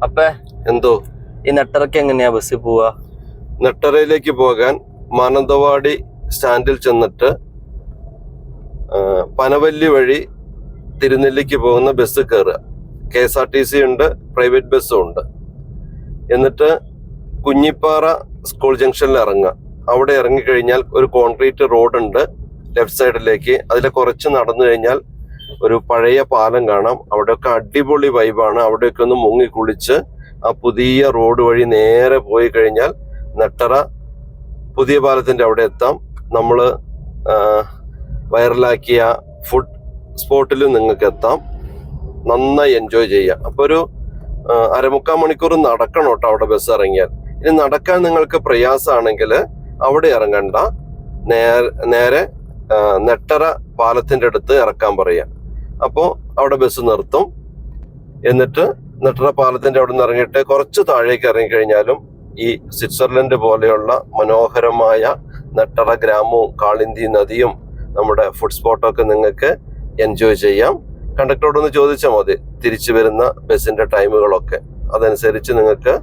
അപ്പേ എന്തോ ഈ നെട്ടറയ്ക്ക് എങ്ങനെയാ ബസ്സിൽ പോവാ? നെട്ടറയിലേക്ക് പോകാൻ മാനന്തവാടി സ്റ്റാൻഡിൽ ചെന്നിട്ട് പനവല്ലി വഴി തിരുനെല്ലിക്ക് പോകുന്ന ബസ് കയറുക. KSRTC ഉണ്ട്, പ്രൈവറ്റ് ബസ്സും ഉണ്ട്. എന്നിട്ട് കുഞ്ഞിപ്പാറ സ്കൂൾ ജംഗ്ഷനിൽ ഇറങ്ങുക. അവിടെ ഇറങ്ങിക്കഴിഞ്ഞാൽ ഒരു കോൺക്രീറ്റ് റോഡ് ഉണ്ട് ലെഫ്റ്റ് സൈഡിലേക്ക്. അതിൽ കുറച്ച് നടന്നു കഴിഞ്ഞാൽ ഒരു പഴയ പാലം കാണാം. അവിടെയൊക്കെ അടിപൊളി വൈബാണ്. അവിടെയൊക്കെ ഒന്ന് മുങ്ങി കുളിച്ച് ആ പുതിയ റോഡ് വഴി നേരെ പോയി കഴിഞ്ഞാൽ നെട്ടറ പുതിയ പാലത്തിന്റെ അവിടെ എത്താം. നമ്മൾ വൈറലാക്കിയ ഫുഡ് സ്പോട്ടിലും നിങ്ങൾക്ക് എത്താം. നന്നായി എൻജോയ് ചെയ്യാം. അപ്പോൾ ഒരു 1/4 മണിക്കൂർ നടക്കണം കേട്ടോ അവിടെ ബസ് ഇറങ്ങിയാൽ. ഇനി നടക്കാൻ നിങ്ങൾക്ക് പ്രയാസമാണെങ്കിൽ അവിടെ ഇറങ്ങണ്ട, നേരെ നെട്ടറ പാലത്തിന്റെ അടുത്ത് ഇറക്കാൻ പറയാം. അപ്പോൾ അവിടെ ബസ് നിർത്തും. എന്നിട്ട് നെട്ടറ പാലത്തിന്റെ അവിടെ നിന്ന് ഇറങ്ങിയിട്ട് കുറച്ച് താഴേക്ക് ഇറങ്ങിക്കഴിഞ്ഞാലും ഈ സ്വിറ്റ്സർലൻഡ് പോലെയുള്ള മനോഹരമായ നെട്ടറ ഗ്രാമവും കാളിന്തി നദിയും നമ്മുടെ ഫുഡ് സ്പോട്ടൊക്കെ നിങ്ങൾക്ക് എൻജോയ് ചെയ്യാം. കണ്ടക്ടറോടൊന്ന് ചോദിച്ചാൽ മതി തിരിച്ചു വരുന്ന ബസ്സിന്റെ ടൈമുകളൊക്കെ. അതനുസരിച്ച് നിങ്ങൾക്ക്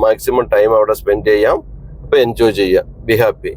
മാക്സിമം ടൈം അവിടെ സ്പെൻഡ് ചെയ്യാം. അപ്പൊ എൻജോയ് ചെയ്യാം. Be happy.